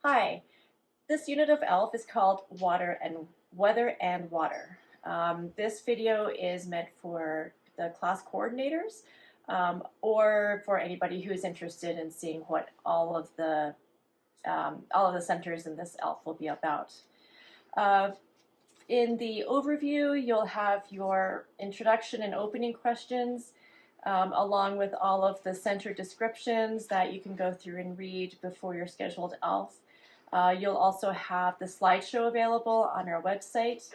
Hi, this unit of ELF is called Weather and Water. This video is meant for the class coordinators or for anybody who is interested in seeing what all of the centers in this ELF will be about. In the overview, you'll have your introduction and opening questions, along with all of the center descriptions that you can go through and read before your scheduled ELF. You'll also have the slideshow available on our website.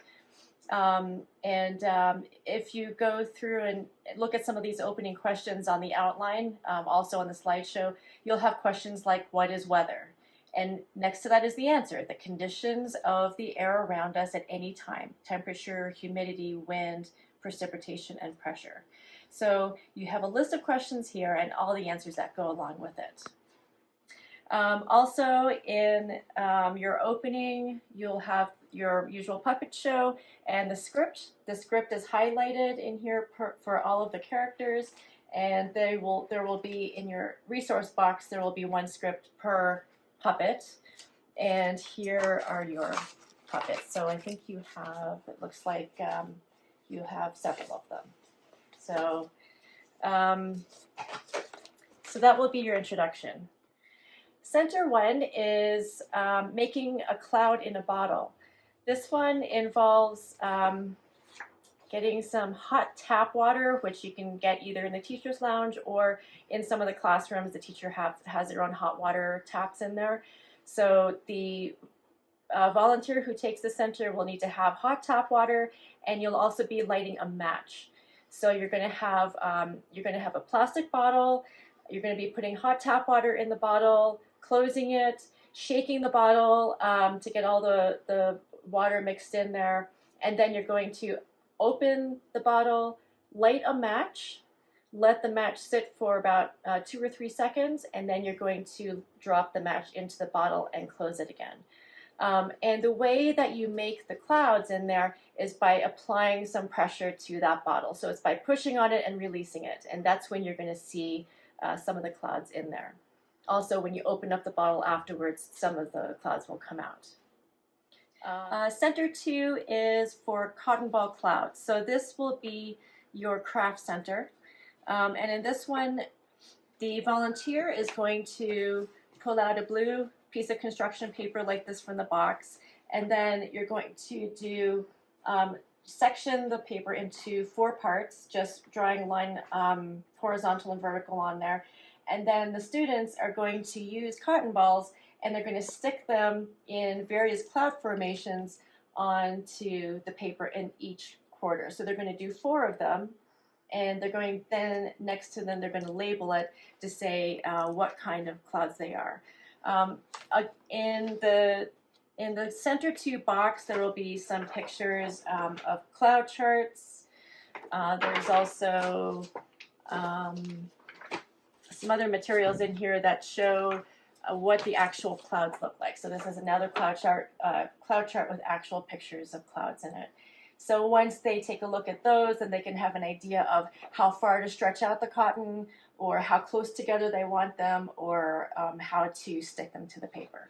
If you go through and look at some of these opening questions on the outline, also on the slideshow, you'll have questions like, what is weather? And next to that is the answer, the conditions of the air around us at any time: temperature, humidity, wind, precipitation, and pressure. So you have a list of questions here and all the answers that go along with it. Also in your opening, you'll have your usual puppet show and the script. The script is highlighted in here for all of the characters, and there will be in your resource box, there will be one script per puppet, and here are your puppets. So I think you have, it looks like you have several of them. So, so that will be your introduction. Center one is making a cloud in a bottle. This one involves getting some hot tap water, which you can get either in the teacher's lounge or in some of the classrooms. The teacher has their own hot water taps in there. So the volunteer who takes the center will need to have hot tap water, and you'll also be lighting a match. So you're going to have a plastic bottle. You're going to be putting hot tap water in the bottle, closing it, shaking the bottle to get all the water mixed in there, and then you're going to open the bottle, light a match, let the match sit for about 2 or 3 seconds, and then you're going to drop the match into the bottle and close it again. And the way that you make the clouds in there is by applying some pressure to that bottle. So it's by pushing on it and releasing it, and that's when you're going to see some of the clouds in there. Also, when you open up the bottle afterwards, some of the clouds will come out. Center 2 is for cotton ball clouds. So this will be your craft center. And in this one, the volunteer is going to pull out a blue piece of construction paper like this from the box, and then you're going to do section the paper into 4 parts, just drawing a line horizontal and vertical on there. And then the students are going to use cotton balls, and they're going to stick them in various cloud formations onto the paper in each quarter. So they're going to do 4 of them, and they're going then next to them, they're going to label it to say what kind of clouds they are. In the center 2 box, there will be some pictures of cloud charts. There's also some other materials in here that show what the actual clouds look like. So this is another cloud chart with actual pictures of clouds in it. So once they take a look at those, then they can have an idea of how far to stretch out the cotton, or how close together they want them, or how to stick them to the paper.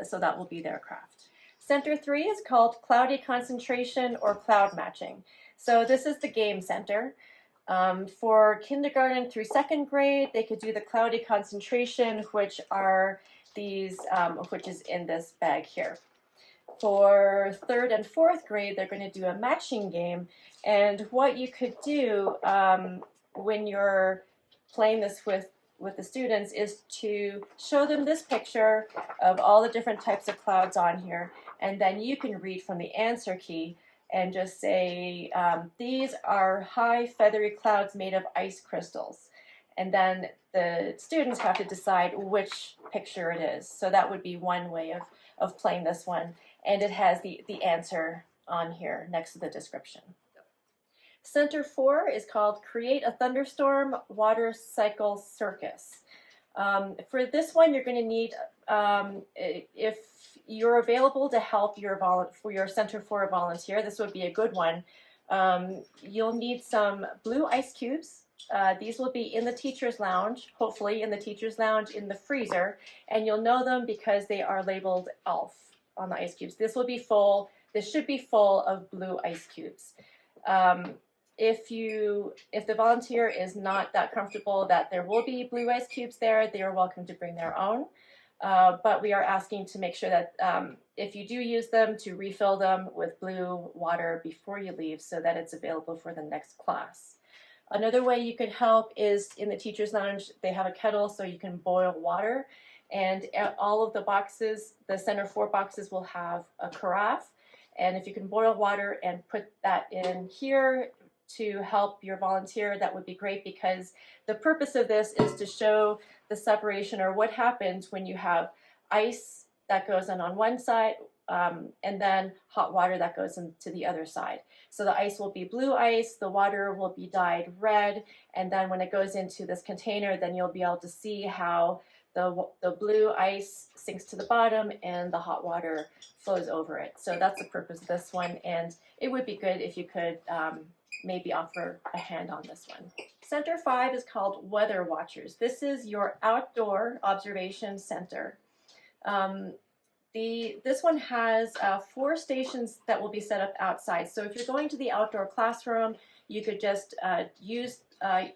So that will be their craft. Center 3 is called Cloudy Concentration or Cloud Matching. So this is the game center. For kindergarten through 2nd grade, they could do the cloudy concentration, which are these, which is in this bag here. For 3rd and 4th grade, they're going to do a matching game. And what you could do when you're playing this with the students is to show them this picture of all the different types of clouds on here, and then you can read from the answer key and just say, these are high feathery clouds made of ice crystals. And then the students have to decide which picture it is. So that would be one way of playing this one. And it has the answer on here next to the description. Center 4 is called Create a Thunderstorm Water Cycle Circus. For this one, you're going to need, if you're available to help for your Center 4 volunteer, this would be a good one. You'll need some blue ice cubes, these will be in the teacher's lounge, hopefully in the teacher's lounge in the freezer, and you'll know them because they are labeled ELF on the ice cubes. This will be full, this should be full of blue ice cubes. If the volunteer is not that comfortable that there will be blue ice cubes there, they are welcome to bring their own. But we are asking to make sure that if you do use them, to refill them with blue water before you leave so that it's available for the next class. Another way you could help is in the teacher's lounge, they have a kettle so you can boil water, and all of the boxes, the center 4 boxes will have a carafe, and if you can boil water and put that in here to help your volunteer, that would be great, because the purpose of this is to show the separation, or what happens when you have ice that goes in on one side and then hot water that goes into the other side. So the ice will be blue ice, the water will be dyed red, and then when it goes into this container, then you'll be able to see how the blue ice sinks to the bottom and the hot water flows over it. So that's the purpose of this one, and it would be good if you could maybe offer a hand on this one. Center 5 is called Weather Watchers. This is your outdoor observation center. This one has 4 stations that will be set up outside. So if you're going to the outdoor classroom, you could just use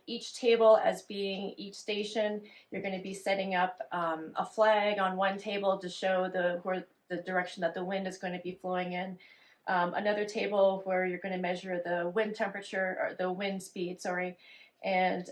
each table as being each station. You're going to be setting up a flag on one table to show the direction that the wind is going to be flowing in. Another table where you're going to measure the wind temperature, or the wind speed, sorry, and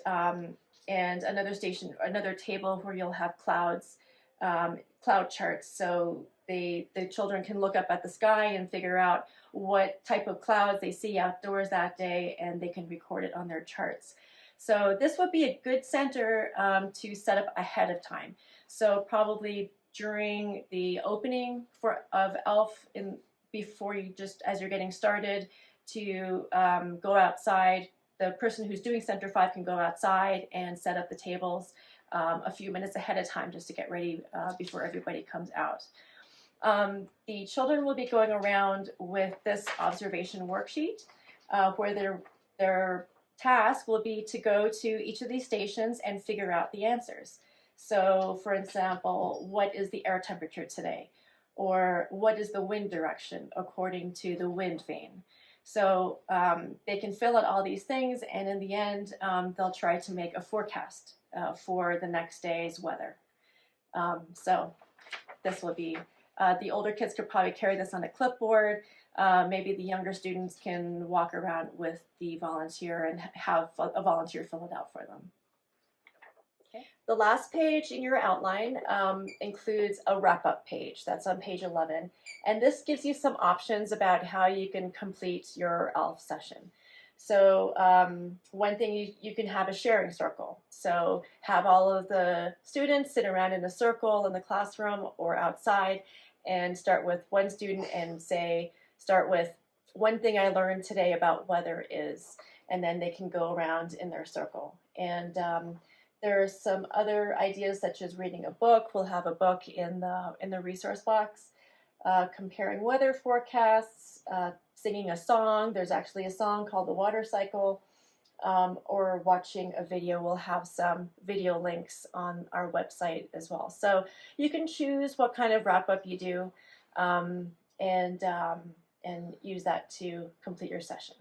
another table where you'll have clouds, cloud charts, so the children can look up at the sky and figure out what type of clouds they see outdoors that day, and they can record it on their charts. So this would be a good center to set up ahead of time. So probably during the opening of ELF, before you as you're getting started, to go outside. The person who's doing Center 5 can go outside and set up the tables a few minutes ahead of time, just to get ready before everybody comes out. The children will be going around with this observation worksheet where their task will be to go to each of these stations and figure out the answers. So for example, what is the air temperature today? Or what is the wind direction according to the wind vane? So they can fill out all these things, and in the end, they'll try to make a forecast for the next day's weather. So this will be, the older kids could probably carry this on a clipboard. Maybe the younger students can walk around with the volunteer and have a volunteer fill it out for them. The last page in your outline includes a wrap-up page. That's on page 11. And this gives you some options about how you can complete your ELF session. So one thing, you can have a sharing circle. So have all of the students sit around in a circle in the classroom or outside, and start with one student and start with one thing I learned today about weather is, and then they can go around in their circle. And there's some other ideas, such as reading a book. We'll have a book in the resource box, comparing weather forecasts, singing a song. There's actually a song called The Water Cycle, or watching a video. We'll have some video links on our website as well. So you can choose what kind of wrap-up you do, and use that to complete your session.